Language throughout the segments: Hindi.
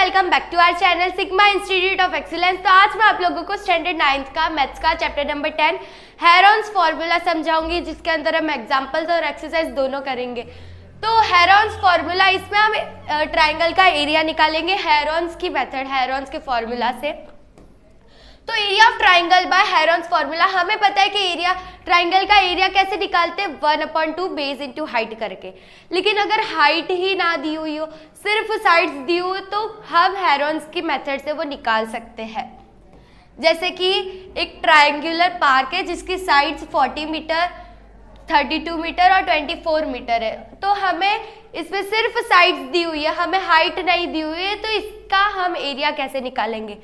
Welcome back to our channel Sigma institute of excellence. तो आज मैं आप लोगों को स्टैंडर्ड 9th का मैथ्स का चैप्टर नंबर 10 हेरॉन्स फॉर्मूला समझाऊंगी, जिसके अंदर हम एग्जांपल्स और एक्सरसाइज दोनों करेंगे। तो हेरॉन्स फॉर्मूला, इसमें हम ट्राइंगल का एरिया निकालेंगे हेरॉन्स की मेथड, हेरॉन्स के फॉर्मूला से। तो area of triangle by Heron's formula, हमें पता है कि एरिया ट्राइंगल का एरिया कैसे निकालते हैं, 1/2 बेस इंटू हाइट करके। लेकिन अगर हाइट ही ना दी हुई हो, सिर्फ साइड्स दी हुई, तो हम हेरॉन्स की मेथड से वो निकाल सकते हैं। जैसे कि एक ट्राइंगुलर पार्क है जिसकी साइड्स 40 मीटर, 32 मीटर और 24 मीटर है। तो हमें इसमें सिर्फ साइड्स दी हुई है, हमें हाइट नहीं दी हुई है, तो इसका हम एरिया कैसे निकालेंगे।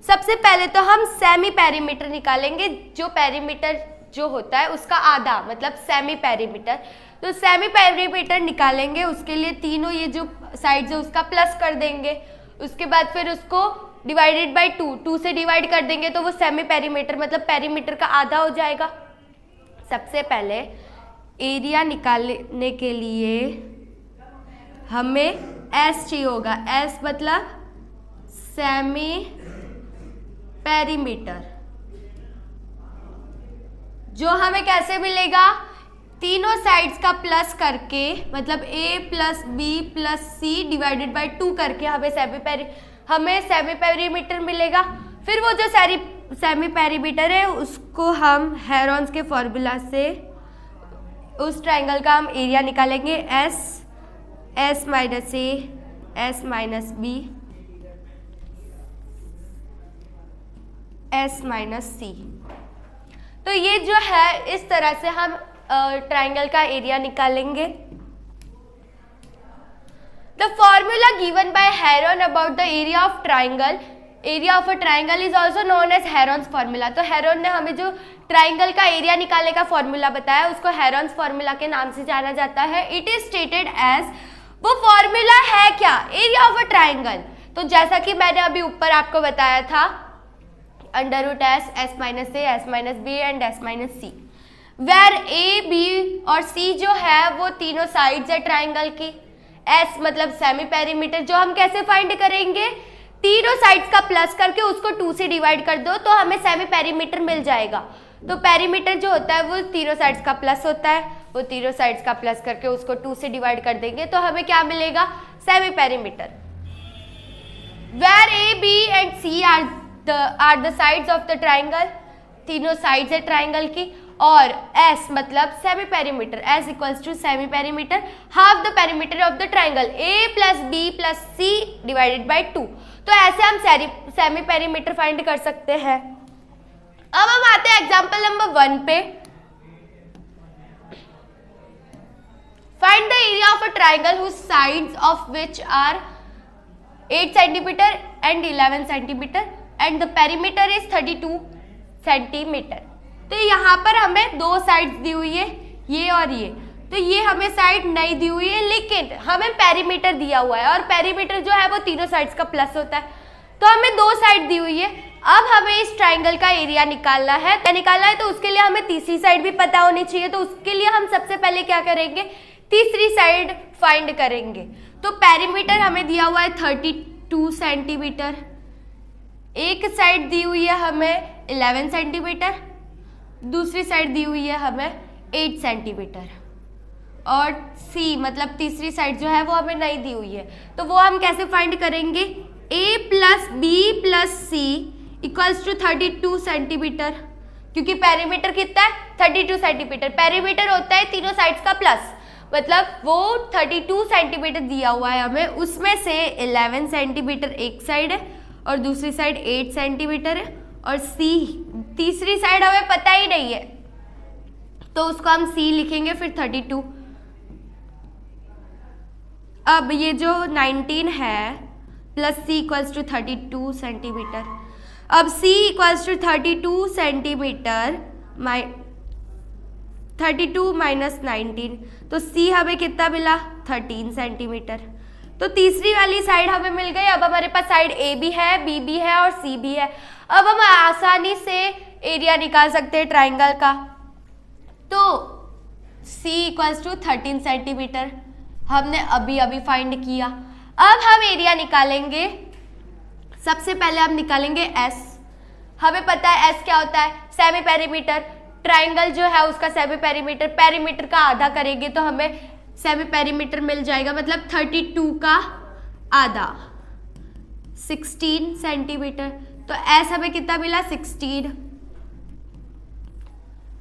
सबसे पहले तो हम सेमी पेरीमीटर निकालेंगे, जो पेरीमीटर जो होता है उसका आधा, मतलब सेमी पेरीमीटर। तो सेमी पेरीमीटर निकालेंगे, उसके लिए तीनों ये जो साइड्स है उसका प्लस कर देंगे। उसके बाद फिर उसको डिवाइडेड बाय 2 से डिवाइड कर देंगे, तो वो सेमी पेरीमीटर मतलब पेरीमीटर का आधा हो जाएगा। सबसे पहले एरिया निकालने के लिए हमें एस चाहिए होगा, एस मतलब सेमी पेरीमीटर, जो हमें कैसे मिलेगा, तीनों साइड्स का प्लस करके, मतलब a plus B plus C divided by 2 करके हमें सेमी पेरीमीटर मिलेगा। फिर वो जो सेमी पेरीमीटर है उसको हम हेरॉन्स के फॉर्मूला से उस ट्राइंगल का हम एरिया निकालेंगे, S minus A, S minus B, S minus C. तो ये जो है इस तरह से हम ट्राइंगल का एरिया निकालेंगे। The formula given by Heron about the area of triangle, area of a triangle is also known as Heron's formula. तो हेरॉन ने हमें जो ट्राइंगल का एरिया निकालने का फॉर्मूला बताया उसको हेरॉन्स फॉर्मूला के नाम से जाना जाता है। इट इज स्टेटेड एज, वो फॉर्मूला है क्या, एरिया ऑफ अ ट्राइंगल। तो जैसा कि मैंने अभी ऊपर आपको बताया था, under root S minus A, S minus B and S minus C, where A B और सी जो है वो तीनों साइड्स है ट्राइंगल की। एस मतलब सेमी पेरीमीटर, जो हम कैसे फाइंड करेंगे, तीनों साइड्स का प्लस करके उसको 2 से डिवाइड कर दो तो हमें सेमी पेरीमीटर मिल जाएगा। तो पेरीमीटर जो होता है वो तीनों साइड्स का प्लस होता है, वो तीनों साइड्स का प्लस करके उसको 2 से डिवाइड कर देंगे तो हमें क्या मिलेगा, semi perimeter. Where A B and C are the sides of the triangle, तीनों साइड्स है ट्राइंगल की। और S मतलब semi perimeter, S equals to semi perimeter, half the perimeter of the triangle, A plus B plus C divided by 2। तो ऐसे हम सेमी पेरीमीटर फाइंड कर सकते हैं। अब हम आते हैं एग्जांपल नंबर 1 पे। Find the area of a triangle whose sides of which are 8 centimetre and 11 centimetre and the perimeter is 32 centimetre. तो यहाँ पर हमें 2 साइड्स दी हुई है, ये और ये। तो ये हमें साइड नहीं दी हुई है, लेकिन हमें पेरीमीटर दिया हुआ है और पेरीमीटर जो है वो तीनों साइड्स का प्लस होता है। तो हमें 2 साइड दी हुई है। अब हमें इस ट्राइंगल का एरिया निकालना है, तो उसके लिए हमें तीसरी साइड भी पता होनी चाहिए। तो उसके लिए हम सबसे पहले क्या करेंगे, तीसरी साइड फाइंड करेंगे। तो पेरीमीटर हमें दिया हुआ है 32 सेंटीमीटर, एक साइड दी हुई है हमें 11 सेंटीमीटर, दूसरी साइड दी हुई है हमें 8 सेंटीमीटर, और C मतलब तीसरी साइड जो है वो हमें नहीं दी हुई है। तो वो हम कैसे फाइंड करेंगे, A plus B plus C equals to 32 centimetre, क्योंकि पेरीमीटर कितना है 32 सेंटीमीटर, पेरीमीटर होता है तीनों साइड्स का प्लस, मतलब वो 32 सेंटीमीटर दिया हुआ है हमें, उसमें से 11 सेंटीमीटर एक साइड है और दूसरी साइड 8 सेंटीमीटर है, और C तीसरी साइड हमें पता ही नहीं है तो उसको हम C लिखेंगे, फिर 32। अब ये जो 19 है plus C equals to 32 centimetre. अब C equals to 32 centimetre 32 minus 19, तो C हमें कितना मिला, 13 सेंटीमीटर। तो तीसरी वाली साइड हमें मिल गई। अब हमारे पास साइड A भी है, B भी है और C भी है। अब हम आसानी से एरिया निकाल सकते हैं ट्राइंगल का। तो C इक्वल्स टू 13 सेंटीमीटर हमने अभी फाइंड किया। अब हम एरिया निकालेंगे सबसे पहले हम निकालेंगे एस। हमें पता है एस क्या होता है, सेमी पेरीमीटर। ट्राइंगल जो है उसका सेमी पेरीमीटर, पेरीमीटर का आधा करेंगे तो हमें सेमी पेरीमीटर मिल जाएगा, मतलब 32 का आधा 16 सेंटीमीटर। तो एस हमें कितना मिला, 16।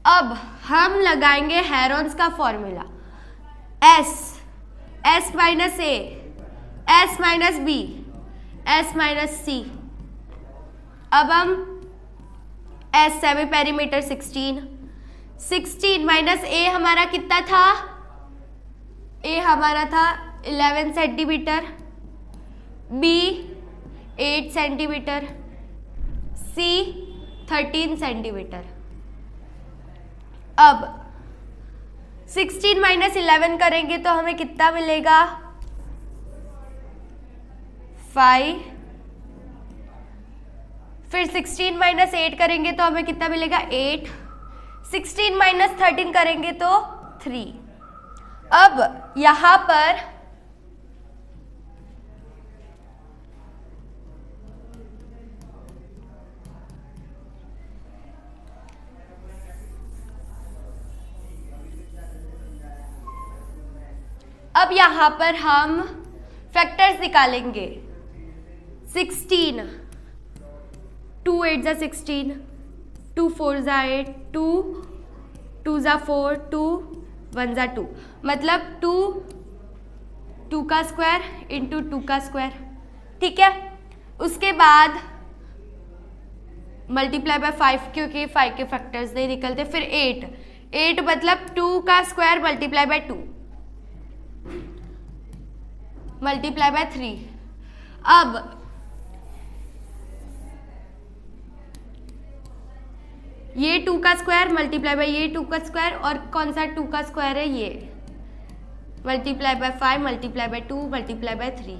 अब हम लगाएंगे हेरोन्स का formula, S minus A, S minus B, S minus C. अब हम S semi perimeter 16 minus A हमारा कितना था, ए हमारा था 11 centimetre, B 8 centimetre, C 13 centimetre. अब 16 माइनस 11 करेंगे तो हमें कितना मिलेगा, 5। फिर 16 माइनस 8 करेंगे तो हमें कितना मिलेगा, 8। 16 माइनस 13 करेंगे तो 3। अब यहां पर हम फैक्टर्स निकालेंगे। 16, 2 8 जा 16, 2 4 जा 8, 2 2 जा 4, 2 1 जा 2, मतलब 2 का स्क्वायर इंटू 2 का स्क्वायर। ठीक है, उसके बाद मल्टीप्लाई बाय 5 क्योंकि 5 के फैक्टर्स नहीं निकलते। फिर 8 मतलब 2 का square multiply by 2 multiply bye 3। अब ये 2 का स्क्वायर मल्टीप्लाई बाय ये 2 का स्क्वायर, और कौन सा 2 का स्क्वायर है, ये multiply by 5 multiply by 2 multiply bye 3।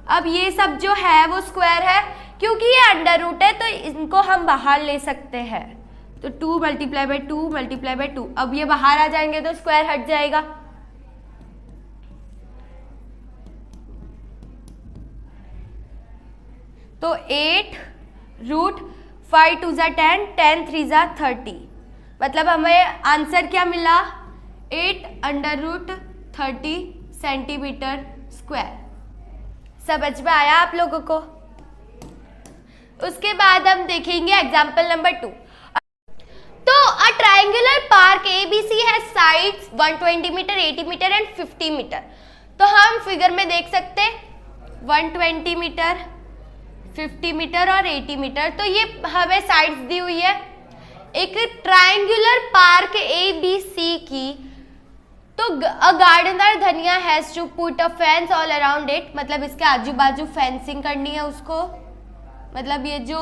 अब ये सब जो है वो स्क्वायर है, क्योंकि ये अंडर रूट है तो इनको हम बाहर ले सकते हैं। तो 2 मल्टीप्लाई बाय 2 मल्टीप्लाई बाय 2, अब ये बाहर आ जाएंगे तो स्क्वायर हट जाएगा। तो 8 रूट 5 2 जा 10, 10 3 जा 30, मतलब हमें आंसर क्या मिला, 8 अंडर रूट 30 सेंटीमीटर स्क्वायर। समझ में आया आप लोगों को? उसके बाद हम देखेंगे एग्जाम्पल नंबर 2। तो अ ट्रायंगुलर पार्क ABC है sides 120 metre, 80 metre and 50 metre. तो हम फिगर में देख सकते हैं 120 मीटर, 50 मीटर और 80 मीटर। तो ये हमें साइड्स दी हुई है एक ट्रायंगुलर पार्क ABC की। तो a gardener Dhaniya has to put a fence all around it, मतलब इसके आजू बाजू फेंसिंग करनी है उसको, मतलब ये जो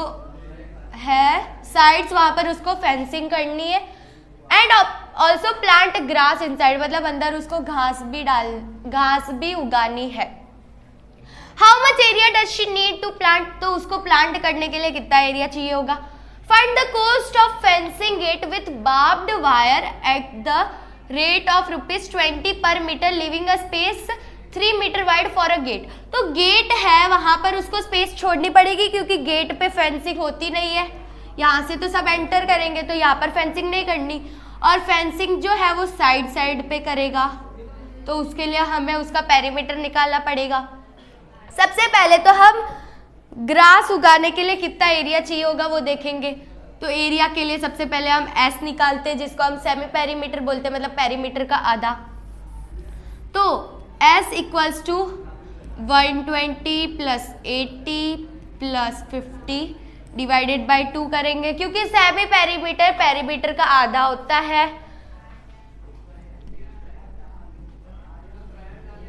है साइड्स वहां पर उसको फेंसिंग करनी है। And also plant grass inside, मतलब अंदर उसको घास भी उगानी है। How much area does she need to plant, तो उसको प्लांट करने के लिए कितना एरिया चाहिए होगा। Find the cost of fencing it with barbed wire at the rate of ₹20 per metre, leaving a space 3 metre wide for a gate. तो गेट है वहां पर उसको स्पेस छोड़नी पड़ेगी, क्योंकि गेट पे फेंसिंग होती नहीं है, यहाँ से तो सब एंटर करेंगे तो यहाँ पर फेंसिंग नहीं करनी, और फेंसिंग जो है वो साइड पे करेगा, तो उसके लिए हमें उसका पेरीमीटर निकालना पड़ेगा। सबसे पहले तो हम ग्रास उगाने के लिए कितना एरिया चाहिए होगा वो देखेंगे। तो एरिया के लिए सबसे पहले हम एस निकालते हैं, जिसको हम सेमी पेरीमीटर बोलते हैं, मतलब पेरीमीटर का आधा। तो S equals to 120 plus 80 plus 50 divided by 2 करेंगे, क्योंकि सेमी पेरीमीटर पेरीमीटर का आधा होता है।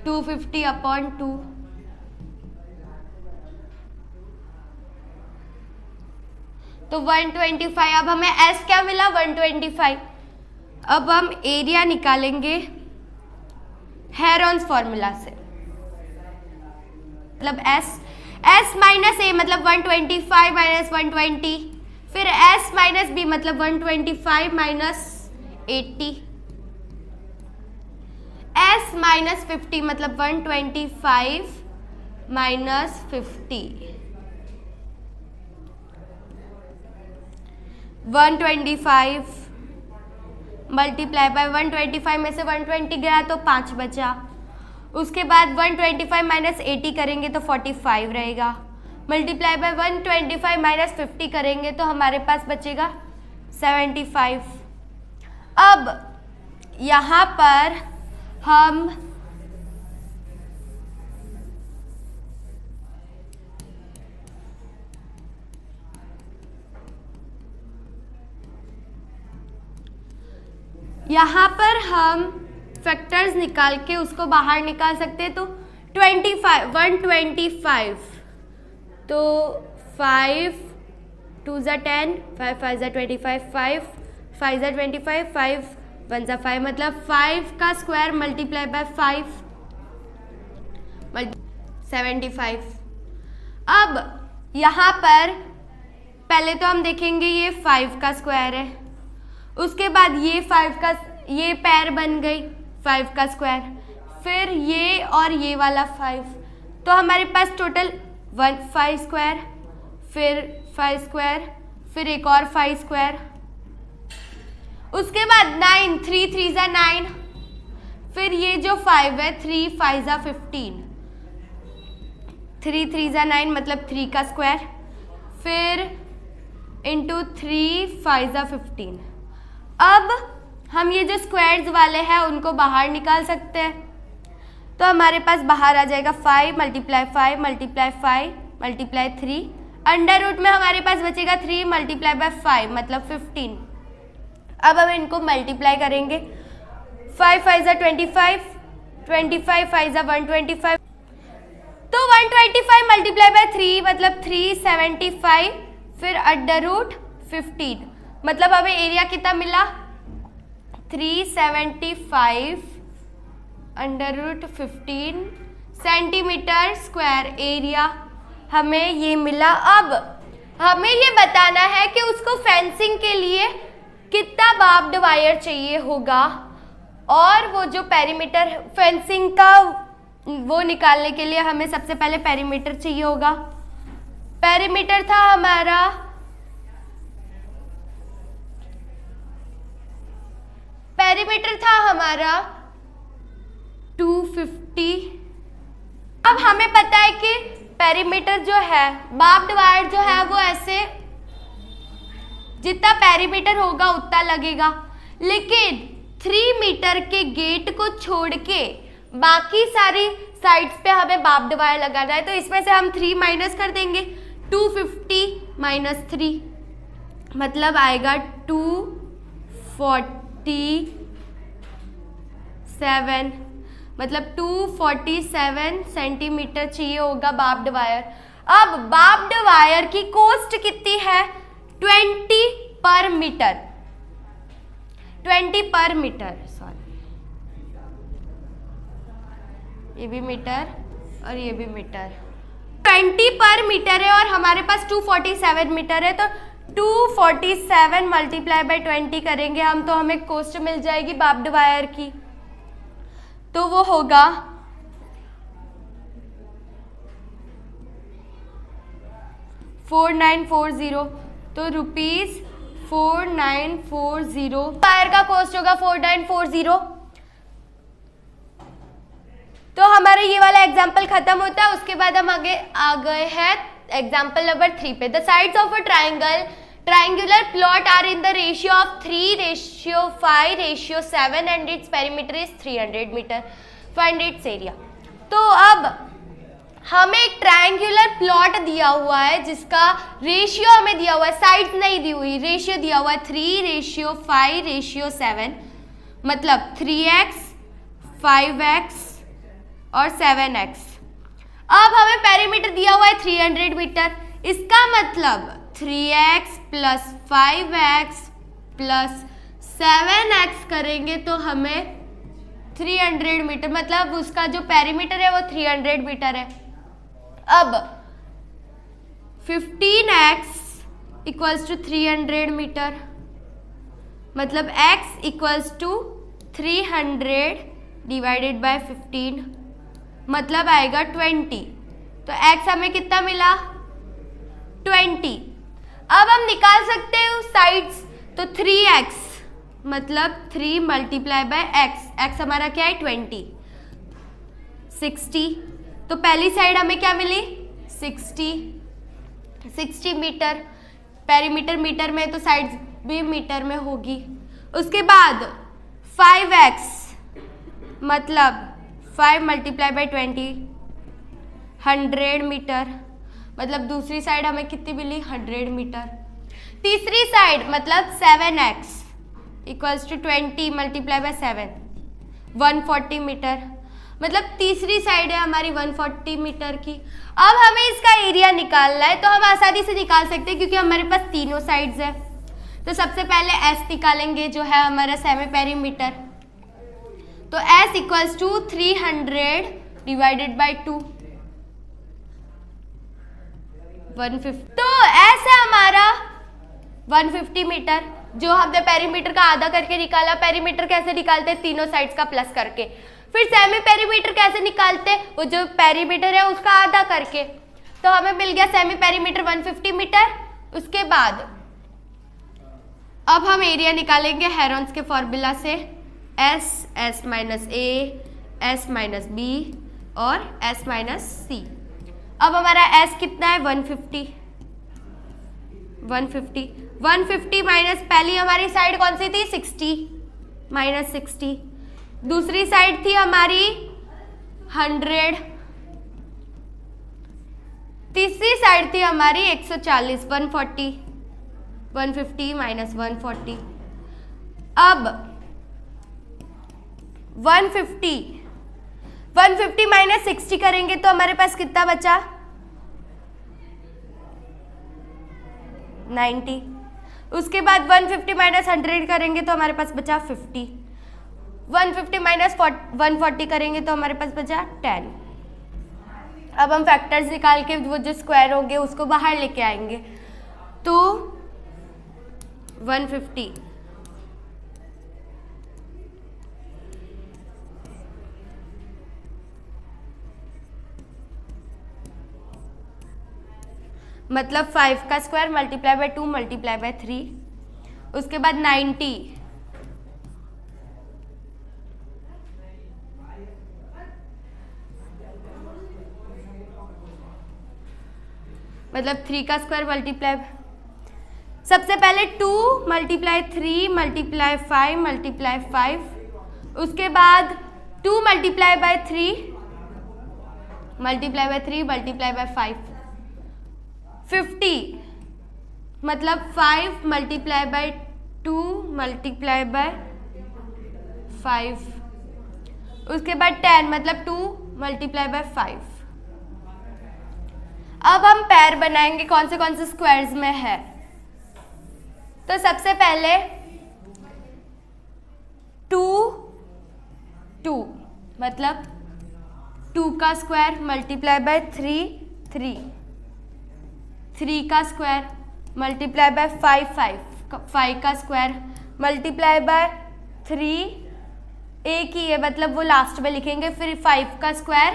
250 अपॉन 2, तो 125। अब हमें एस क्या मिला, 125। अब हम एरिया निकालेंगे हेरोन्स फॉर्मूला से, मतलब एस माइनस ए मतलब 125 माइनस 120, फिर एस माइनस बी मतलब 125 माइनस 80, एस माइनस 50 मतलब 125 माइनस 50, 125 मल्टीप्लाई बाय 125 में से 120 गया तो 5 बचा। उसके बाद 125 माइनस 80 करेंगे तो 45 रहेगा। मल्टीप्लाई बाय 125 माइनस 50 करेंगे तो हमारे पास बचेगा 75। अब यहाँ पर हम फैक्टर्स निकाल के उसको बाहर निकाल सकते हैं। तो 125 तो 5 2 ज़ा 10, 5 5 ज़ा 25, 5 5 ज़ा 25, 5 1 ज़ा 5, मतलब 5 का स्क्वायर मल्टीप्लाई बाय 5 75। अब यहाँ पर पहले तो हम देखेंगे ये 5 का स्क्वायर है, उसके बाद ये 5 का ये पैर बन गई 5 का स्क्वायर, फिर ये और ये वाला 5, तो हमारे पास टोटल 5 स्क्वायर, फिर 5 स्क्वायर, फिर एक और 5 स्क्वायर, उसके बाद 9 3 3 ज़ा 9, फिर ये जो 5 है 3 5 ज़ा 15, 3 3 ज़ा 9 मतलब 3 का स्क्वायर, फिर इंटू 3 5 ज़ा 15। अब हम ये जो स्क्वायर्स वाले हैं उनको बाहर निकाल सकते हैं। तो हमारे पास बाहर आ जाएगा 5 multiply 5 multiply 5 multiply 3, under root में हमारे पास बचेगा 3 मल्टीप्लाई बाय 5 मतलब 15। अब हम इनको मल्टीप्लाई करेंगे, 5 5 ज़ा 25, 25 5 ज़ा 125, तो 125 मल्टीप्लाई बाय 3 मतलब 375, फिर अंडर रूट 15, मतलब हमें एरिया कितना मिला 375 under root 15 centimetre square area हमें ये मिला। अब हमें ये बताना है कि उसको फेंसिंग के लिए कितना बार्ब्ड वायर चाहिए होगा, और वो जो पेरीमीटर फेंसिंग का वो निकालने के लिए हमें सबसे पहले पेरीमीटर चाहिए होगा। पेरीमीटर था हमारा पेरीमीटर था हमारा 250। अब हमें पता है कि पेरीमीटर जो है बार्ब्ड वायर जो है वो ऐसे जितना पेरीमीटर होगा उतना लगेगा, लेकिन 3 मीटर के गेट को छोड़ के बाकी सारी साइड्स पे हमें बार्ब्ड वायर लगाना है। तो इसमें से हम 3 माइनस कर देंगे, 250 माइनस 3 मतलब आएगा 247, मतलब 247 सेंटीमीटर चाहिए होगा बार्ब्ड वायर। अब बार्ब्ड वायर की कॉस्ट कितनी है 20 per metre, 20 per metre, sorry ये भी मीटर और ये भी मीटर, 20 पर मीटर है और हमारे पास 247 मीटर है। तो 247 मल्टीप्लाई बाय 20 करेंगे हम तो हमें कॉस्ट मिल जाएगी बार्ब्ड वायर की, तो वो होगा 4940, तो ₹4940 वायर का कॉस्ट होगा 4940। तो हमारा ये वाला एग्जाम्पल खत्म होता है। उसके बाद हम आगे आ गए हैं एग्जाम्पल नंबर 3 पे। The sides of a triangular plot are in the ratio of 3:5:7 and its perimeter is 300 metre, find its area. तो अब हमें एक ट्रायंगुलर प्लॉट दिया हुआ है जिसका रेशियो हमें दिया हुआ है, साइड्स नहीं दी हुई, रेशियो दिया हुआ है 3:5:7, मतलब 3x 5x और 7x। अब हमें पेरीमीटर दिया हुआ है 300 मीटर, इसका मतलब 3x plus 5x plus 7x करेंगे तो हमें 300 मीटर, मतलब उसका जो पेरीमीटर है वो 300 मीटर है। अब 15x इक्वल्स टू 300 मीटर, मतलब x equals to 300 divided by 15, मतलब आएगा 20। तो x हमें कितना मिला 20। अब हम निकाल सकते हैं साइड्स, तो 3x मतलब 3 मल्टीप्लाई बाय x हमारा क्या है 20, 60। तो पहली साइड हमें क्या मिली 60 मीटर, पेरीमीटर मीटर में तो साइड भी मीटर में होगी। उसके बाद 5x मतलब 5 मल्टीप्लाई बाय 20 100 मीटर, मतलब दूसरी साइड हमें कितनी मिली 100 मीटर। तीसरी साइड मतलब 7x equals to 20 multiply by 7 140 metre, मतलब तीसरी साइड है हमारी 140 मीटर की। अब हमें इसका एरिया निकालना है, तो हम आसानी से निकाल सकते हैं क्योंकि हमारे पास तीनों साइड्स है। तो सबसे पहले s निकालेंगे जो है हमारा सेमी पेरीमीटर, तो s equals to 300 divided by 2 150। तो s है हमारा 150 मीटर, जो हमने पेरीमीटर का आधा करके निकाला। पेरीमीटर कैसे निकालते हैं, तीनों साइड्स का प्लस करके। फिर सेमी पेरीमीटर कैसे निकालते हैं, वो जो पेरीमीटर है उसका आधा करके। तो हमें मिल गया सेमी पेरीमीटर 150 मीटर। उसके बाद अब हम एरिया निकालेंगे हेरोन्स के फॉर्मूला से, s minus a, s minus b और s माइनस c। अब हमारा s कितना है 150 माइनस पहली हमारी साइड कौन सी थी 60 माइनस 60, दूसरी साइड थी हमारी 100, तीसरी साइड थी हमारी 140 150 माइनस 140। अब 150 माइनस 60 करेंगे तो हमारे पास कितना बचा 90। उसके बाद 150 माइनस 100 करेंगे तो हमारे पास बचा 50। 150 माइनस 140 करेंगे तो हमारे पास बचा 10। अब हम फैक्टर्स निकाल के वो जो स्क्वायर होंगे उसको बाहर लेके आएंगे। तो 150 मतलब 5 का square multiply by 2 multiply bye 3। उसके बाद 90 मतलब 3 का स्क्वायर मल्टीप्लाई, सबसे पहले 2 मल्टीप्लाई 3 मल्टीप्लाई 5 मल्टीप्लाई 5। उसके बाद 2 multiply bye 3 multiply by 3 multiply by 5 50 मतलब 5 मल्टीप्लाई बाय 2 मल्टीप्लाई बाय 5। उसके बाद 10 मतलब 2 मल्टीप्लाई बाय 5। अब हम पैर बनाएंगे कौन से स्क्वायर्स में है। तो सबसे पहले 2 मतलब 2 का स्क्वायर मल्टीप्लाई बाय 3 3 का स्क्वायर मल्टीप्लाई बाय 5 का स्क्वायर मल्टीप्लाई बाय 3 एक ही है मतलब वो लास्ट में लिखेंगे। फिर 5 का स्क्वायर,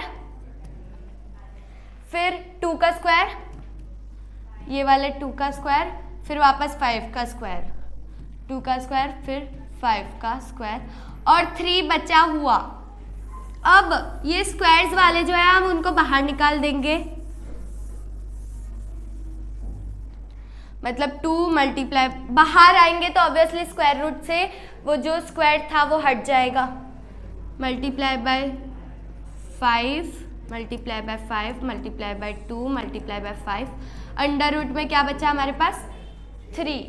फिर 2 का स्क्वायर, ये वाले 2 का स्क्वायर, फिर वापस 5 का स्क्वायर, 2 का स्क्वायर, फिर 5 का स्क्वायर और 3 बचा हुआ। अब ये स्क्वायर्स वाले जो है हम उनको बाहर निकाल देंगे, मतलब 2 मल्टीप्लाई बाहर आएंगे तो ऑब्वियसली स्क्वायर रूट से वो जो स्क्वायर था वो हट जाएगा। Multiply by 5 multiply by 5 multiply by 2 multiply by 5, under root में क्या बचा हमारे पास 3।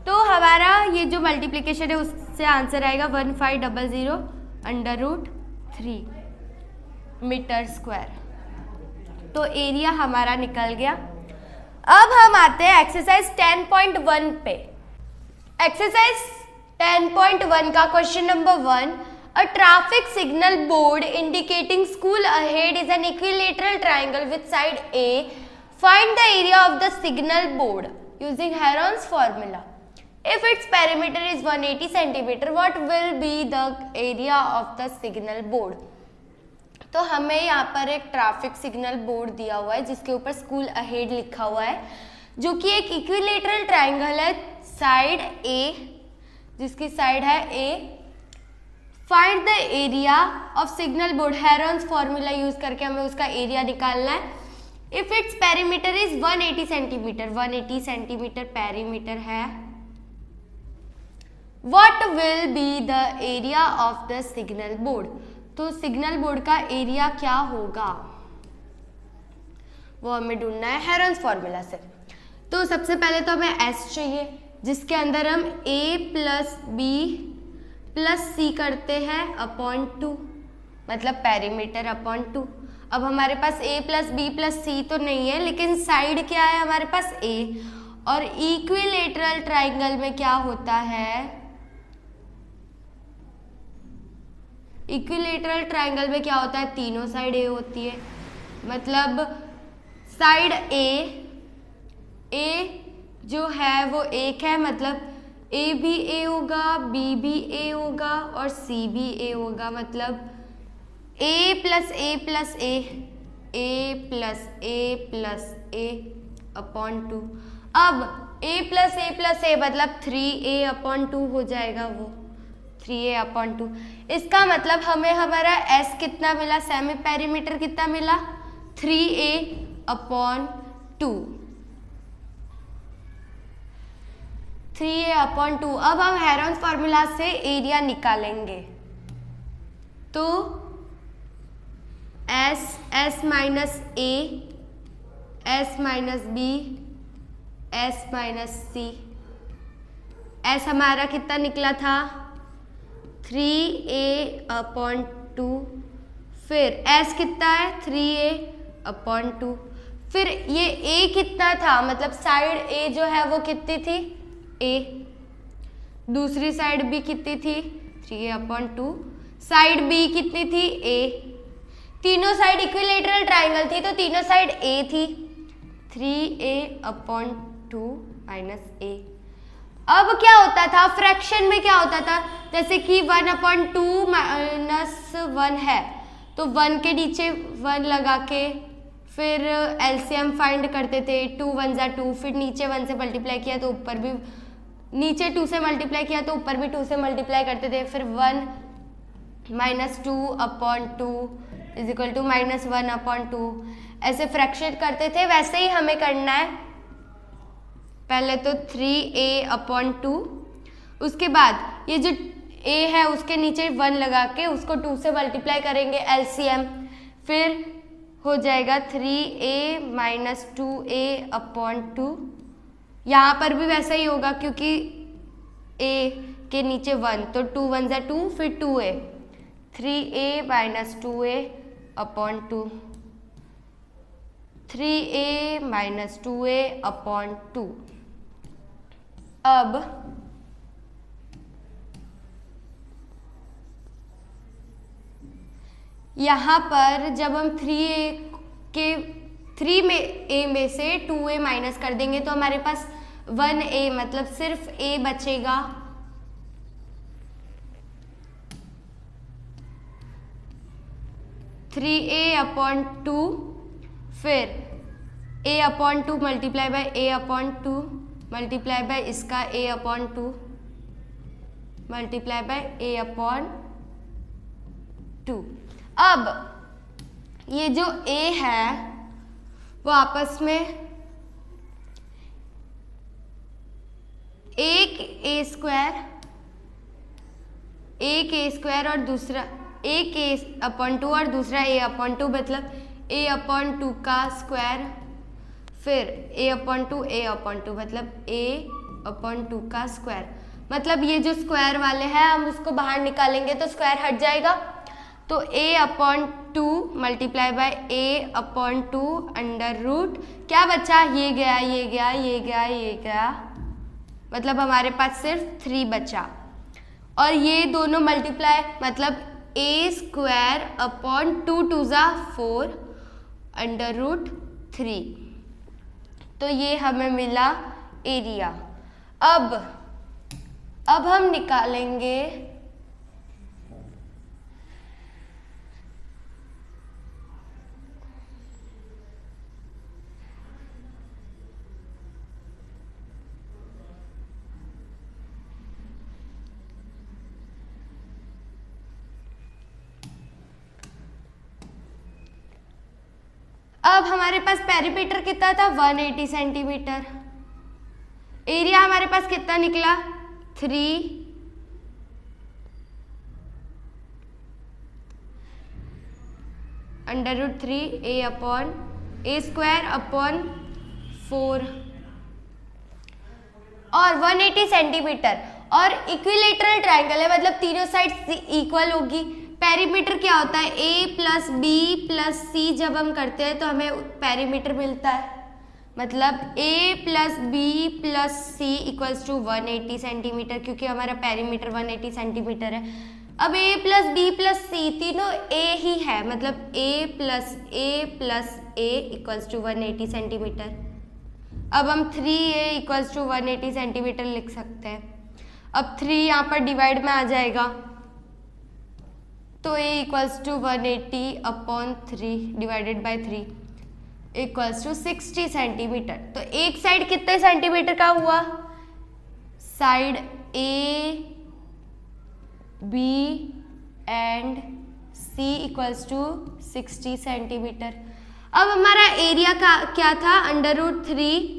तो हमारा ये जो मल्टीप्लिकेशन है उससे आंसर आएगा 1500 अंडर रूट 3 मीटर स्क्वायर। तो एरिया हमारा निकल गया। अब हम आते हैं एक्सरसाइज 10.1 पे। एक्सरसाइज 10.1 का question number 1, a traffic signal board indicating school ahead is an equilateral triangle with side A. Find the area of the signal board using Heron's formula. If its perimeter is 180 centimeter, what will be the area of the signal board? तो हमें यहाँ पर एक ट्रैफिक सिग्नल बोर्ड दिया हुआ है जिसके ऊपर स्कूल अहेड लिखा हुआ है। जो कि एक इक्विलेटरल ट्राइंगल है, साइड ए, जिसकी साइड है A. Find the area of signal board, Heron's formula use करके हमें उसका एरिया निकालना है। If its perimeter is 180 centimetre, 180 centimetre perimeter है, what will be the area of the signal board, तो सिग्नल बोर्ड का एरिया क्या होगा वो हमें ढूंढना है हेरॉन्स फॉर्मूला से। तो सबसे पहले तो हमें एस चाहिए, जिसके अंदर हम a प्लस बी प्लस सी करते हैं अपॉन 2, मतलब पेरीमीटर अपॉन 2। अब हमारे पास a प्लस बी प्लस सी तो नहीं है, लेकिन साइड क्या है हमारे पास a, और इक्विलेटरल ट्राइंगल में क्या होता है, इक्विलेटरल ट्राइंगल में क्या होता है, तीनों साइड a होती है, मतलब साइड a जो है वो एक है, मतलब a भी a होगा, b भी a होगा और c भी a होगा, मतलब a plus a plus a, a plus a plus a upon 2। अब a प्लस a मतलब 3a अपॉन 2 हो जाएगा, वो 3a अपॉन 2। इसका मतलब हमें हमारा s कितना मिला, सेमी पेरीमीटर कितना मिला, 3a अपॉन 2, 3a अपॉन 2। अब हम हेरॉन्स फार्मूला से एरिया निकालेंगे, तो s minus a, s minus b, s minus c, s हमारा कितना निकला था, 3a अपॉन 2, फिर s कितना है, 3a अपॉन 2, फिर ये a कितना था, मतलब साइड a जो है वो कितनी थी, a, दूसरी साइड b कितनी थी, 3a अपॉन 2, साइड b कितनी थी, a, तीनों साइड इक्विलेटरल ट्राइंगल थी तो तीनों साइड a थी, 3a अपॉन 2 माइनस a। अब क्या होता था फ्रैक्शन में, क्या होता था, जैसे कि 1 अपॉन 2 माइनस 1 है तो 1 के नीचे 1 लगा के फिर एलसीएम फाइंड करते थे, 2 1 जा 2, फिर नीचे 1 से मल्टीप्लाई किया तो ऊपर भी, नीचे 2 से मल्टीप्लाई किया तो ऊपर भी 2 से मल्टीप्लाई करते थे, फिर 1 minus 2 upon 2 is equal to minus 1 upon 2, ऐसे फ्रैक्शन करते थे। वैसे ही हमें करना है, पहले तो 3a अपॉन 2, उसके बाद ये जो a है उसके नीचे 1 लगा के उसको 2 से मल्टीप्लाई करेंगे एलसीएम, फिर हो जाएगा 3a माइनस 2a अपॉन 2। यहाँ पर भी वैसा ही होगा क्योंकि a के नीचे 1 तो 2 1 जा 2, फिर 2a, 3a minus 2a upon 2, 3a minus 2a upon 2। अब यहाँ पर जब हम 3 में a में से 2a माइनस कर देंगे तो हमारे पास 1a, मतलब सिर्फ a बचेगा, थ्री ए अपॉन 2, फिर a upon 2 multiply by a upon 2 multiply bye इसका a upon 2 multiply by a upon 2। अब ये जो a है वो आपस में एक a स्क्वायर और दूसरा एक a अपॉन 2 और दूसरा a अपॉन 2, मतलब a अपॉन 2 का स्क्वायर, फिर a अपॉन 2 मतलब a अपॉन 2 का स्क्वायर। मतलब ये जो स्क्वायर वाले हैं हम उसको बाहर निकालेंगे तो स्क्वायर हट जाएगा, तो a upon 2 multiply by a upon 2 under root, क्या बचा, ये गया ये गया ये गया ये गया, मतलब हमारे पास सिर्फ 3 बचा, और ये दोनों मल्टीप्लाई मतलब a स्क्वायर अपॉन 2 2 जा 4 अंडर रूट 3, तो ये हमें मिला एरिया। अब हम निकालेंगे अब हमारे पास पेरीमीटर कितना था 180 सेंटीमीटर, एरिया हमारे पास कितना निकला 3 √3 a स्क्वायर अपॉन 4 और 180 सेंटीमीटर और इक्विलेटरल ट्राइंगल है, मतलब तीनों साइड इक्वल होगी। पेरीमीटर क्या होता है a प्लस बी प्लस सी, जब हम करते हैं तो हमें पेरीमीटर मिलता है, मतलब a plus B plus C equals to 180 centimetre, क्योंकि हमारा पेरीमीटर 180 सेंटीमीटर है। अब a plus B plus C तीनों a ही है, मतलब a plus a equals to 180 centimetre. अब हम 3a इक्वल्स टू 180 सेंटीमीटर लिख सकते हैं। अब 3 यहाँ पर डिवाइड में आ जाएगा, तो a equals to 180 upon 3 divided by 3 equals to 60 centimetre. तो एक साइड कितने सेंटीमीटर का हुआ, side a b and c equals to 60 centimetre. अब हमारा एरिया का क्या था √3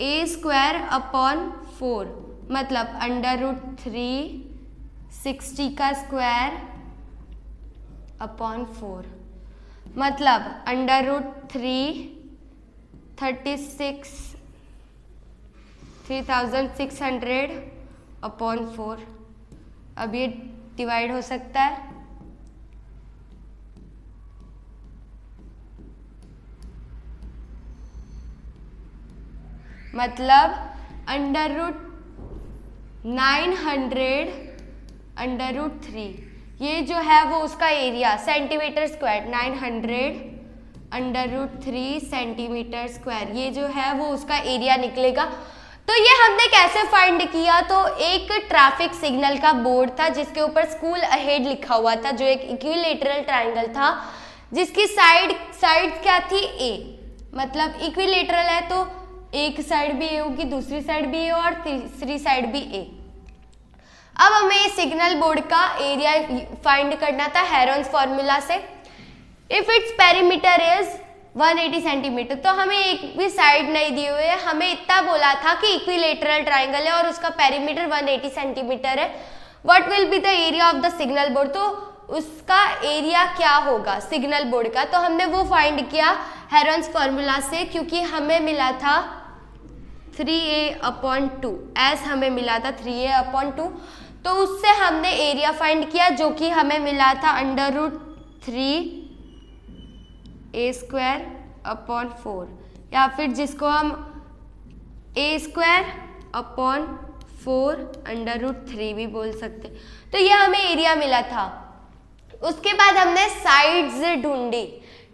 a स्क्वायर अपॉन 4, मतलब √3 60 का स्क्वायर अपॉन 4, मतलब √3 3600 अपॉन 4। अब ये डिवाइड हो सकता है, मतलब √900 √3, ये जो है वो उसका area centimetre square, 900 √3 centimetre square, ये जो है वो उसका एरिया निकलेगा। तो ये हमने कैसे फाइंड किया, तो एक ट्रैफिक सिग्नल का बोर्ड था जिसके ऊपर स्कूल अहेड लिखा हुआ था, जो एक इक्विलेटरल ट्राइंगल था जिसकी साइड क्या थी a, मतलब इक्विलेटरल है तो एक साइड भी a होगी, दूसरी साइड भी a और तीसरी साइड भी a। अब हमें सिग्नल बोर्ड का एरिया फाइंड करना था हेरोन्स फॉर्मूला से। If its perimeter is 180 centimetre, तो हमें एक भी साइड नहीं दी हुई है, हमें इतना बोला था कि इक्विलेटरल ट्राइंगल है और उसका पेरीमीटर 180 सेंटीमीटर है। What will be the area of the signal board, तो उसका एरिया क्या होगा सिग्नल बोर्ड का, तो हमने वो फाइंड किया हेरोन्स फॉर्मूला से, क्योंकि हमें मिला था 3a/2, एस हमें मिला था 3a/2, तो उससे हमने एरिया फाइंड किया जो कि हमें मिला था √3 a स्क्वायर अपॉन 4, या फिर जिसको हम a स्क्वायर अपॉन 4 √3 भी बोल सकते। तो ये हमें एरिया मिला था। उसके बाद हमने साइड्स ढूंढी,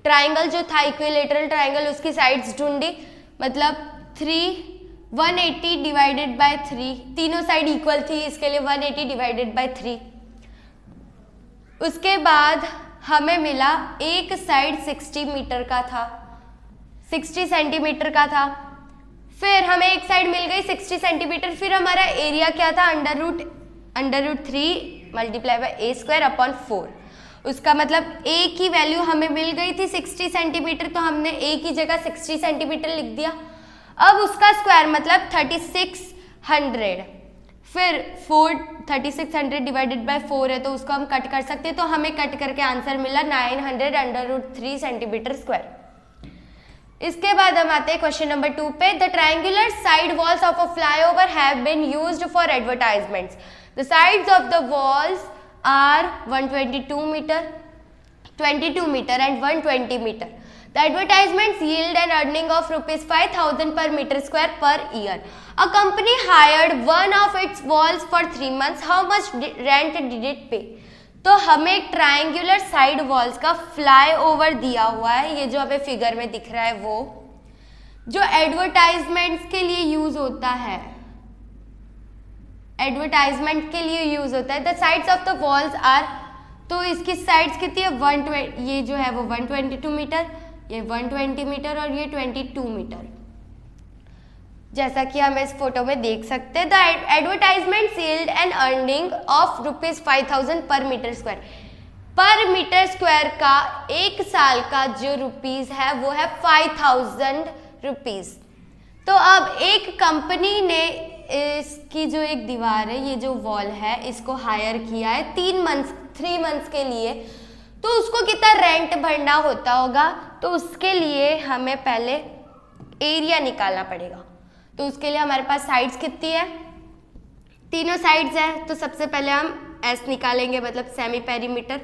ट्राइंगल जो था इक्विलेटरल ट्राइंगल उसकी साइड्स ढूंढी, मतलब 180 डिवाइडेड बाय 3, तीनों साइड इक्वल थी इसके लिए 180 डिवाइडेड बाय 3। उसके बाद हमें मिला एक साइड 60 मीटर का था, 60 सेंटीमीटर का था, फिर हमें एक साइड मिल गई 60 सेंटीमीटर, फिर हमारा एरिया क्या था √3 multiply by a square upon 4। उसका मतलब a की वैल्यू हमें मिल गई थी 60 सेंटीमीटर, तो हमने a की जगह 60 सेंटीमीटर लिख दिया। अब उसका स्क्वायर मतलब 3600, फिर 3600 डिवाइडेड बाय 4 है तो उसको हम कट कर सकते हैं, तो हमें कट करके आंसर मिला 900 √3 सेंटीमीटर स्क्वायर। इसके बाद हम आते हैं क्वेश्चन नंबर 2 पे। The triangular side walls of a flyover have been used for advertisements. The sides of the walls are 122 metre, 22 metre and 120 metre. The advertisements yield an earning of rupees 5,000 per meter square per year. A company hired one of its walls for 3 months. How much rent did it pay? तो हमें एक ट्रायंगुलर साइड वॉल्स का फ्लाई ओवर दिया हुआ है, ये जो हमें फिगर में दिख रहा है वो जो एडवर्टाइजमेंट्स के लिए यूज होता है, एडवर्टाइजमेंट के लिए यूज होता है. The sides of the walls are, तो इसकी साइड्स कितनी है 120, ये जो है वो 122 मीटर, ये 120 मीटर और ये 22 मीटर, जैसा कि हम इस फोटो में देख सकते हैं. The advertisement yield an earning of rupees 5,000 per metre square. Per metre square का एक साल का जो रुपीस है वो है 5000 रुपीस। तो अब एक कंपनी ने इसकी जो एक दीवार है, ये जो वॉल है, इसको हायर किया है 3 मंथ्स के लिए। तो उसको कितना रेंट भरना होता होगा, तो उसके लिए हमें पहले एरिया निकालना पड़ेगा। तो उसके लिए हमारे पास साइड्स कितनी है, तीनों साइड्स है। तो सबसे पहले हम एस निकालेंगे, मतलब सेमी पेरीमीटर।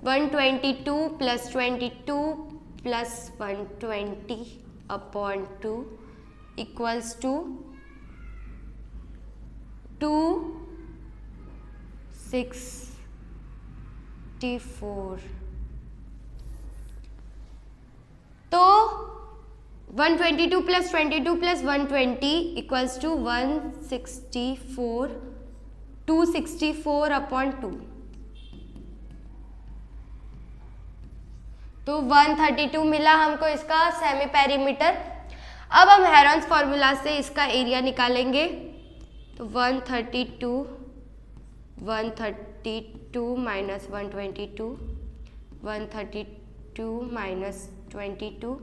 122 + 22 + 120/2 equals to 264। तो 122 + 22 + 120 इक्वल्स टू 164, 264/2। तो 132 मिला हमको इसका सेमी पेरीमीटर। अब हम हेरॉन्स फॉर्मूला से इसका एरिया निकालेंगे। तो 132 - 122 - 122, 132 - 22,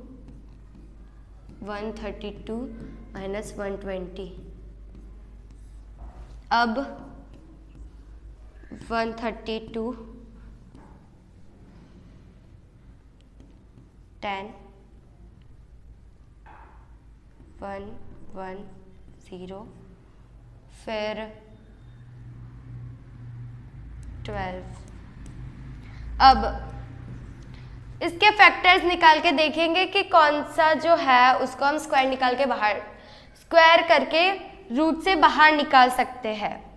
132 - 120। अब 132 10 1 1 0, फिर 12। अब इसके फैक्टर्स निकाल के देखेंगे कि कौन सा जो है उसको हम स्क्वायर निकाल के बाहर, स्क्वायर करके रूट से बाहर निकाल सकते हैं।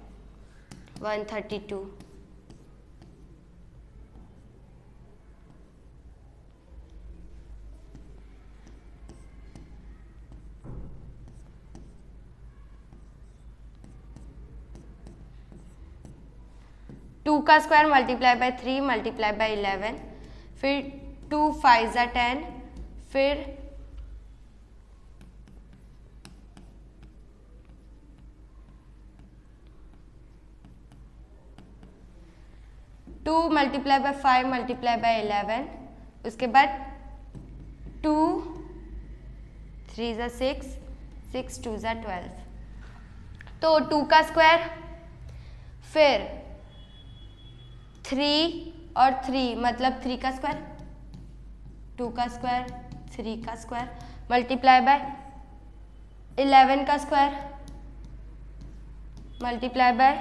132 2 का square multiply by 3 multiply by 11, फिर 2 5 = 10, फिर 2 मल्टीप्लाई बाय 5 मल्टीप्लाई बाय 11, उसके बाद 2 3 = 6, 6 2 = 12। तो 2 का स्क्वायर, फिर 3 और 3 मतलब 3 का स्क्वायर, 2 का स्क्वायर, 3 का स्क्वायर मल्टीप्लाई बाय 11 का स्क्वायर मल्टीप्लाई बाय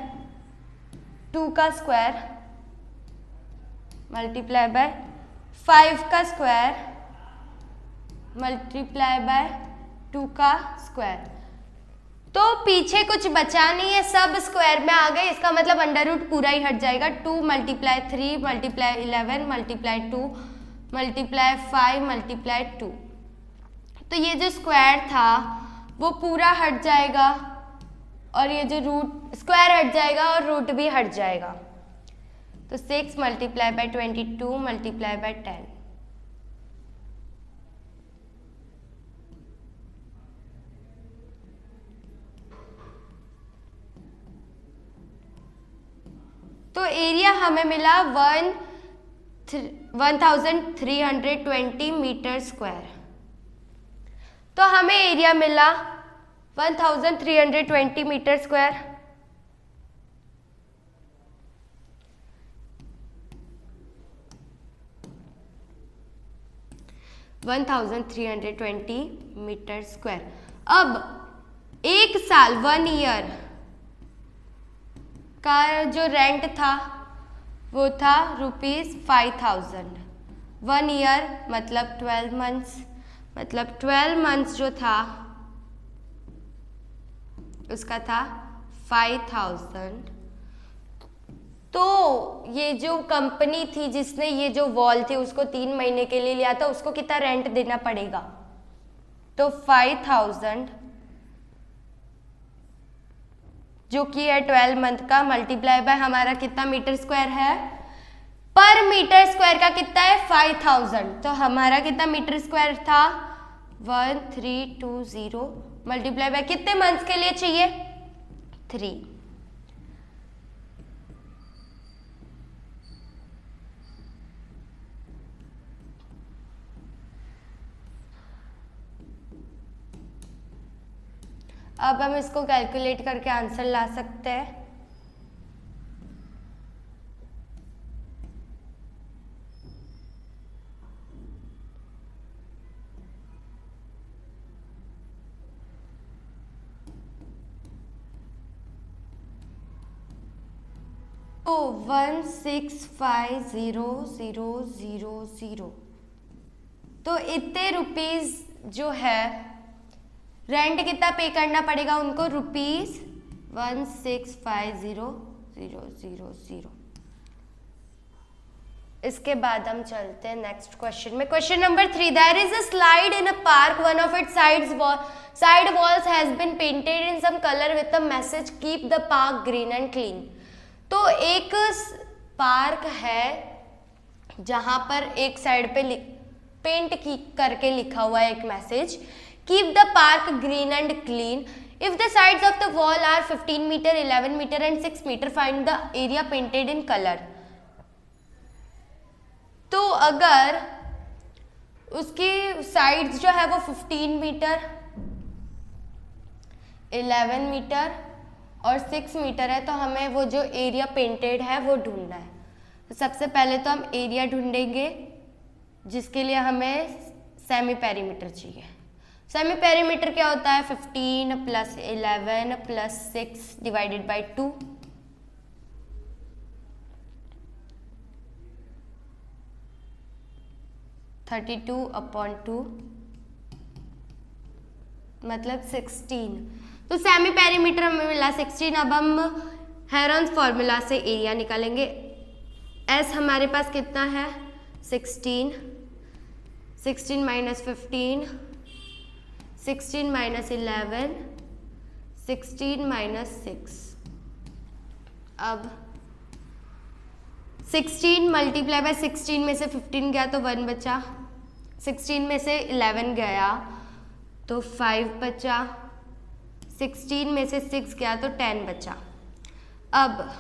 2 का स्क्वायर मल्टीप्लाई बाय 5 का स्क्वायर मल्टीप्लाई बाय 2 का स्क्वायर। तो पीछे कुछ बचा नहीं है, सब स्क्वायर में आ गए। इसका मतलब अंडर रूट पूरा ही हट जाएगा। 2 × 3 × 11 × 2 × 5 × 2। तो ये जो स्क्वायर था वो पूरा हट जाएगा और ये जो रूट स्क्वायर हट जाएगा और रूट भी हट जाएगा। तो 6 × 22 × 10। तो एरिया हमें मिला 1320 मीटर स्क्वायर। तो हमें एरिया मिला 1320 मीटर स्क्वायर। Metre square. अब एक साल 1 ईयर का जो रेंट था वो था ₹5000। 1 ईयर मतलब 12 मंथ्स, मतलब 12 मंथ्स जो था उसका था 5000। तो ये जो कंपनी थी जिसने ये जो वॉल थी उसको 3 महीने के लिए लिया था, उसको कितना रेंट देना पड़ेगा? तो 5000 जो कि है 12 मंथ का मल्टीप्लाई बाय हमारा कितना मीटर स्क्वायर है, पर मीटर स्क्वायर का कितना है 5000। तो हमारा कितना मीटर स्क्वायर था 1320 मल्टीप्लाई बाय कितने मंथ्स के लिए चाहिए 3। अब हम इसको कैलकुलेट करके आंसर ला सकते हैं। तो 1650,000 तो इतने रुपीज जो है रेंट कितना पे करना पड़ेगा उनको, ₹1650,000। इसके बाद हम चलते हैं नेक्स्ट क्वेश्चन में। Question number 3, there is a slide in a park, one of its side walls has been painted in some colour with the message keep the park green and clean. तो एक पार्क है जहां पर एक साइड पे पेंट करके लिखा हुआ है एक message, keep the park green and clean. If the sides of the wall are 15 metre, 11 metre and 6 metre, find the area painted in colour. तो अगर उसकी साइड्स जो है वो 15 मीटर, 11 मीटर और 6 मीटर है, तो हमें वो जो एरिया पेंटेड है वो ढूंढना है। तो सबसे पहले तो हम एरिया ढूंढेंगे, जिसके लिए हमें सेमी पेरीमीटर चाहिए। सेमी पेरीमीटर क्या होता है, 15 + 11 + 6 डिवाइडेड बाई 2। (32/2) मतलब 16। तो सेमी पेरीमीटर हमें मिला 16। अब हम हेरॉन्स फॉर्मूला से एरिया निकालेंगे। एस हमारे पास कितना है, 16, 16 - 15, 16 - 11, 16 - 6। अब 16 × 16 में से 15 गया तो 1 बचा, 16 में से 11 गया तो 5 बचा, 16 में से 6 गया तो 10 बचा। अब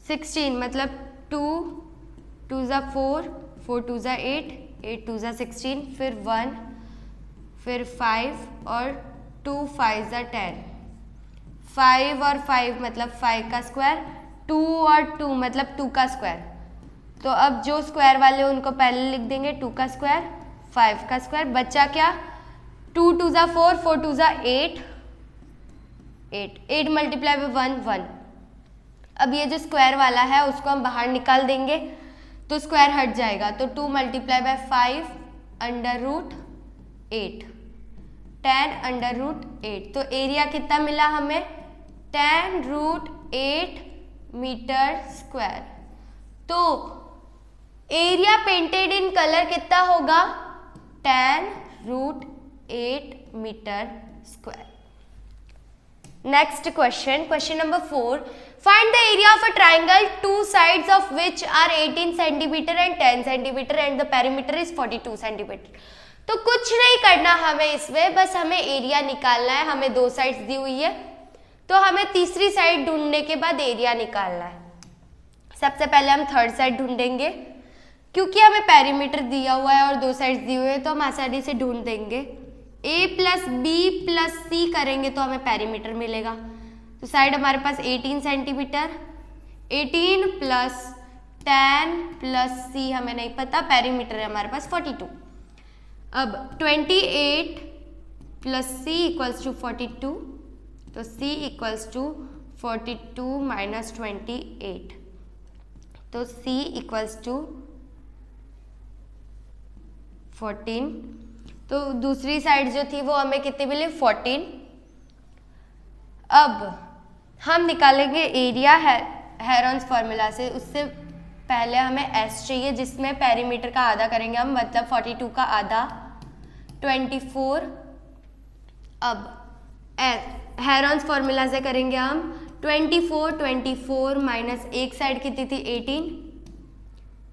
16 मतलब 2 2 × 4, 4 2 × 8, 8 2 × 16, फिर 1, फिर 5 और 2 5 × 10, 5 और 5 मतलब 5 का स्क्वायर, 2 और 2 मतलब 2 का स्क्वायर। तो अब जो स्क्वायर वाले उनको पहले लिख देंगे, 2 का स्क्वायर, 5 का स्क्वायर, बचा क्या, 2 2 × 4, 4 2 × 8, 8 × 1 1। अब ये जो स्क्वायर वाला है उसको हम बाहर निकाल देंगे तो स्क्वायर हट जाएगा। तो 2 × 5 √8, 10 √8। तो एरिया कितना मिला हमें, 10√8 मीटर स्क्वायर। तो एरिया पेंटेड इन कलर कितना होगा, 10√8 metre square. Next question, question number 4, find the area of a triangle, two sides of which are 18 centimetre and 10 centimetre and the perimeter is 42 centimetre. तो कुछ नहीं करना हमें इसमें, बस हमें एरिया निकालना है। हमें 2 साइड्स दी हुई है तो हमें तीसरी साइड ढूंढने के बाद एरिया निकालना है। सबसे पहले हम थर्ड साइड ढूंढेंगे, क्योंकि हमें पेरीमीटर दिया हुआ है और 2 साइड्स दी हुई है तो हम आसानी से ढूंढ देंगे। a + b + c करेंगे तो हमें पेरीमीटर मिलेगा। तो साइड हमारे पास 18 सेंटीमीटर, 18 + 10 + c हमें नहीं पता, पेरीमीटर है हमारे पास 42। अब 28 + c = 42, तो c = 42 - 28, तो c = 14। तो दूसरी साइड जो थी वो हमें कितनी मिली, 14। अब हम निकालेंगे एरिया हेरॉन्स फॉर्मूला से। उससे पहले हमें एस चाहिए, जिसमें पेरीमीटर का आधा करेंगे हम, मतलब 42 का आधा 24। अब हेरॉन्स फॉर्मूला से करेंगे हम 24 - एक साइड कितनी थी 18,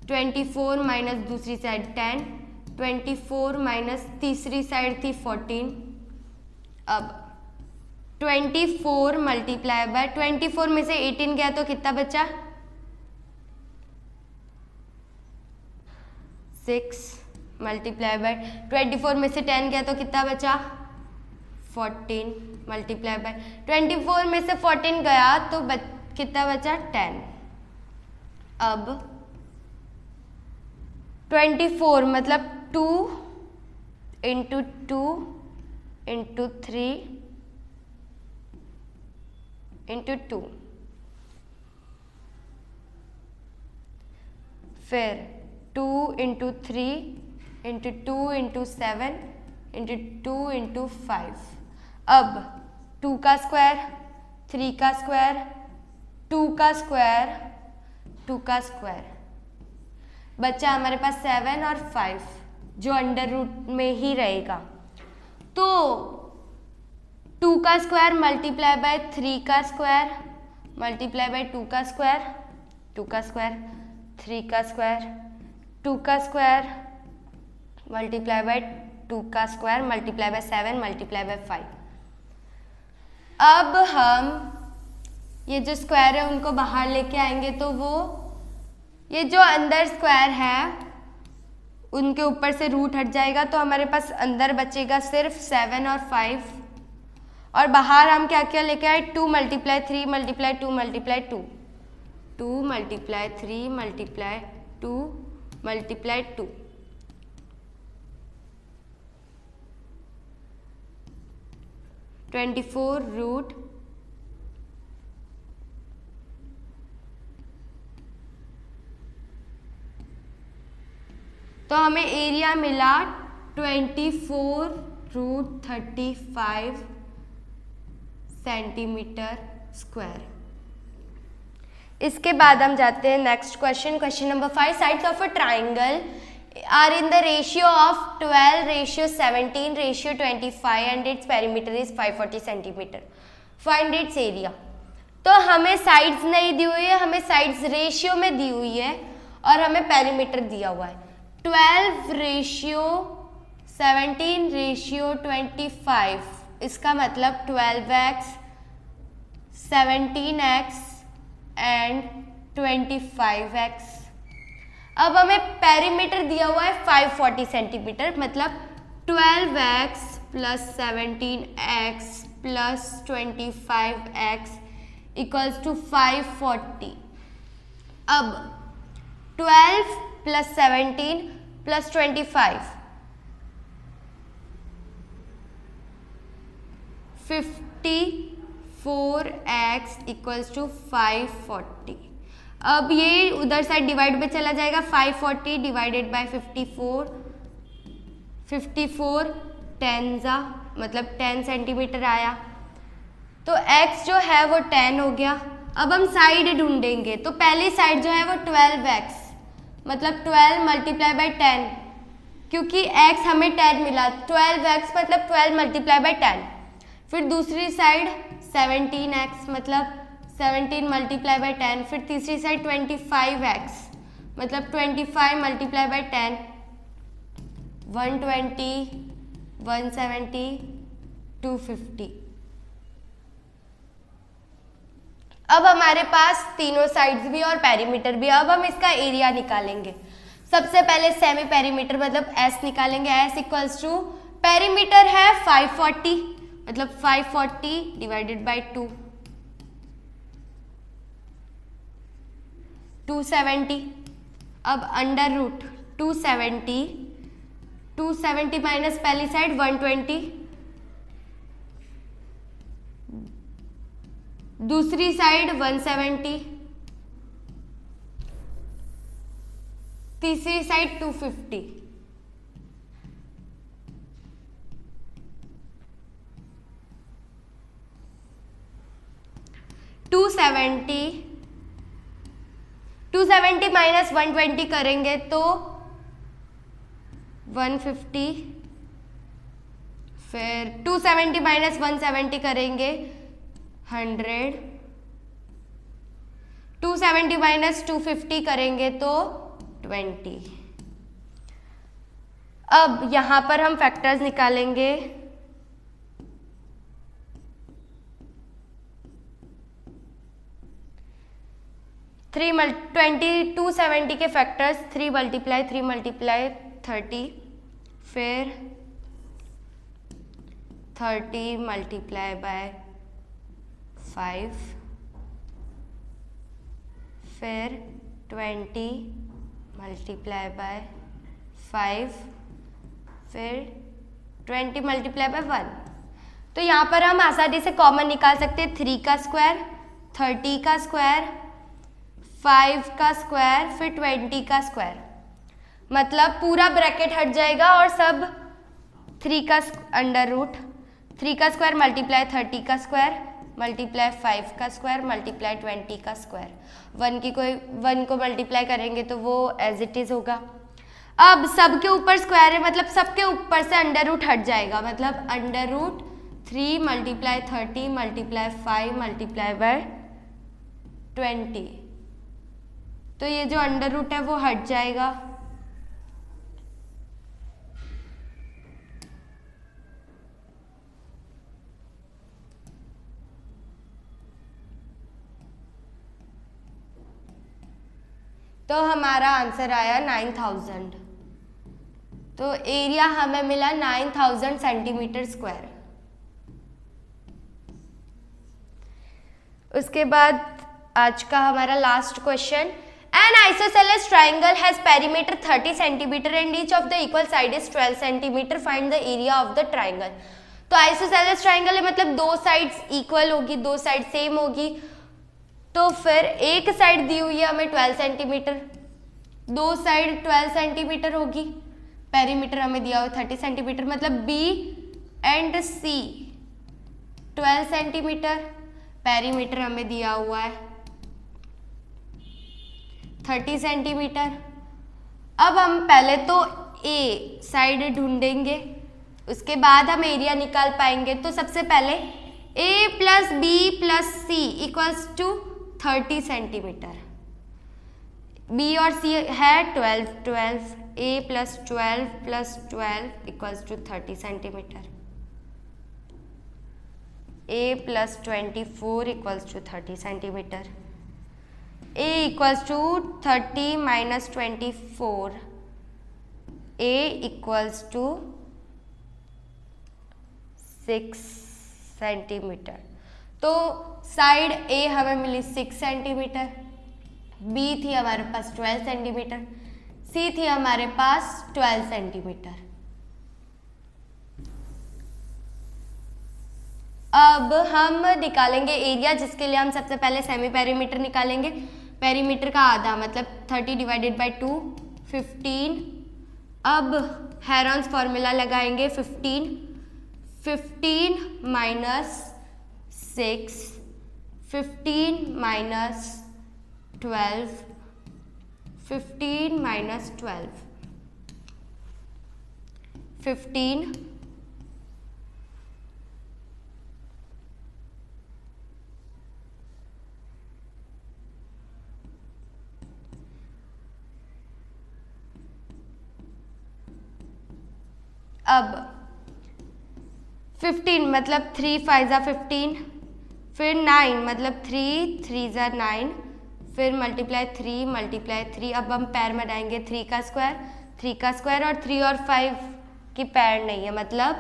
24 - दूसरी साइड 10, 24 - तीसरी साइड थी 14। अब 24 × 24 में से 18 गया तो कितना बचा, 6 × 24 में से 10 गया तो कितना बचा, 14। मल्टीप्लाई बाय 24 में से 14 गया तो कितना बचा 10। अब 24 मतलब 2 इंटू 2 इंटू 3 इंटू 2, फिर 2 into 3 into 2 into 7 into 2 into 5। अब 2 का स्क्वायर, 3 का स्क्वायर, 2 का स्क्वायर, 2 का स्क्वायर, बचा हमारे पास 7 और 5 जो अंडर रूट में ही रहेगा। तो 2 का स्क्वायर मल्टीप्लाई बाय 3 का स्क्वायर मल्टीप्लाई बाय 2 का स्क्वायर, 2 का स्क्वायर, 3 का स्क्वायर, 2 का स्क्वायर मल्टीप्लाई बाय 2 का square multiply by 7 multiply by 5। अब हम ये जो स्क्वायर है उनको बाहर लेके आएंगे तो वो ये जो अंदर स्क्वायर है उनके ऊपर से रूट हट जाएगा, तो हमारे पास अंदर बचेगा सिर्फ 7 और 5। और बाहर हम क्या क्या लेके आए 2 multiply 3 multiply 2 multiply 2, 2 multiply 3 multiply 2 multiply 2, root तो हमें एरिया मिला 24 रूट 35 सेंटीमीटर स्क्वायर। इसके बाद हम जाते हैं next question, question number 5। Sides of a triangle are in the ratio of 12:17:25 and its perimeter is 540 centimetre. Find its area. तो हमें साइड्स नहीं दी हुई है, हमें साइड्स रेशियो में दी हुई है और हमें पेरीमीटर दिया हुआ है 12:17:25। इसका मतलब 12x 17x एंड 25x। अब हमें पेरीमीटर दिया हुआ है 540 सेंटीमीटर, मतलब 12x plus 17x plus 25x equals to 540। अब 12 plus 17 plus 25 54x equals to 540। अब ये उधर साइड डिवाइड पे चला जाएगा, 540 डिवाइडेड बाय 54, 54 10 जा मतलब 10 सेंटीमीटर आया। तो x जो है वो 10 हो गया। अब हम साइड ढूंढेंगे, तो पहली साइड जो है वो 12x मतलब 12 मल्टीप्लाई बाय 10, क्योंकि x हमें 10 मिला, 12x मतलब 12 मल्टीप्लाई बाय 10। फिर दूसरी साइड 17x मतलब 17 मल्टीप्लाई बाय 10। फिर तीसरी साइड 25x मतलब 25 मल्टीप्लाई बाय 10, 120, 170, 250। अब हमारे पास तीनों साइड्स भी और पेरीमीटर भी। अब हम इसका एरिया निकालेंगे। सबसे पहले सेमी पेरीमीटर मतलब S निकालेंगे। S इक्वल्स टू पेरीमीटर है 540 मतलब 540 डिवाइडेड बाय 2, 270। अब अंडर रूट 270 माइनस पहली साइड 120, दूसरी साइड 170, तीसरी साइड 250। टू सेवेंटी माइनस 120 करेंगे तो 150, फिर 270 माइनस 170 करेंगे 100, 270 माइनस 250 करेंगे तो 20। अब यहां पर हम फैक्टर्स निकालेंगे। 270 के फैक्टर्स 3 मल्टीप्लाई 30, फिर 30 मल्टीप्लाई बाय 5, फिर 20 मल्टीप्लाई बाय 5, फिर 20 मल्टीप्लाई बाय 1। तो यहाँ पर हम आसानी से कॉमन निकाल सकते हैं 3 का स्क्वायर, 30 का स्क्वायर, 5 का स्क्वायर, फिर 20 का स्क्वायर। मतलब पूरा ब्रैकेट हट जाएगा और सब 3 का अंडर रूट, 3 का स्क्वायर मल्टीप्लाई 30 का स्क्वायर मल्टीप्लाई 5 का स्क्वायर मल्टीप्लाई 20 का स्क्वायर। 1 को मल्टीप्लाई करेंगे तो वो एज इट इज होगा। अब सबके ऊपर स्क्वायर है, मतलब सबके ऊपर से अंडर रूट हट जाएगा। मतलब under root 3 multiply 30 multiply 5 multiply by 20। तो ये जो अंडर रूट है वो हट जाएगा। तो हमारा आंसर आया 9000। तो एरिया हमें मिला 9000 सेंटीमीटर स्क्वायर। उसके बाद आज का हमारा last question, N isosceles triangle has perimeter 30 centimetre and each of the equal side is 12 centimetre, find the area of the triangle. तो आइसोसेलेस ट्राइंगल है मतलब दो साइड्स इक्वल होगी, दो साइड सेम होगी। तो फिर एक साइड दी हुई है हमें 12 सेंटीमीटर, दो साइड 12 सेंटीमीटर होगी, पेरीमीटर हमें दिया हुआ 30 सेंटीमीटर, मतलब B and C 12 centimetre, perimeter हमें दिया हुआ है 30 सेंटीमीटर। अब हम पहले तो ए साइड ढूंढेंगे, उसके बाद हम एरिया निकाल पाएंगे। तो सबसे पहले A plus B plus C equals to 30 centimetre. B और सी है 12, A plus 12 equals to 30 centimetre. a plus 24 equals to 30 centimeter. a equals to 30 minus 24. a equals to 6 centimetre. तो साइड a हमें मिली 6 सेंटीमीटर, b थी हमारे पास 12 सेंटीमीटर, c थी हमारे पास 12 सेंटीमीटर। अब हम निकालेंगे एरिया, जिसके लिए हम सबसे पहले सेमी पेरीमीटर निकालेंगे। पेरीमीटर का आधा मतलब 30 डिवाइडेड बाई 2 15। अब हेरॉन्स फॉर्मूला लगाएंगे 15 माइनस 6, 15 माइनस 12, 15 माइनस 12, 15 अब 15 मतलब 3 5 ज़ा 15, फिर 9 मतलब 3 3 ज़ा 9, फिर मल्टीप्लाई 3 अब हम पैर में डालेंगे 3 का स्क्वायर और 3 और 5 की पैर नहीं है, मतलब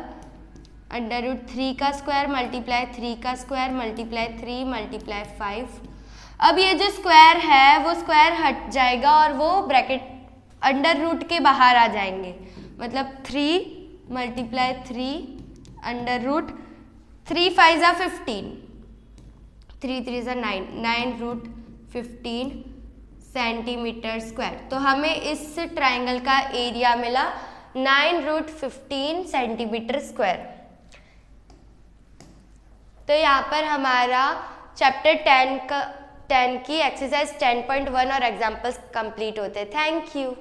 अंडर रूट 3 का स्क्वायर मल्टीप्लाई 3 का स्क्वायर मल्टीप्लाई 3 मल्टीप्लाई 5। अब ये जो स्क्वायर है वो स्क्वायर हट जाएगा और वो ब्रैकेट अंडर रूट के बाहर आ जाएंगे, मतलब 3 मल्टीप्लाई 3 अंडर रूट 3 5 ज़ा 15, 3 3 ज़ा 9 रूट 15 सेंटीमीटर स्क्वायर। तो हमें इस ट्राइंगल का एरिया मिला 9 रूट 15 सेंटीमीटर स्क्वायर। तो यहाँ पर हमारा चैप्टर 10 की एक्सरसाइज 10.1 और एग्जाम्पल्स कंप्लीट होते हैं। Thank you.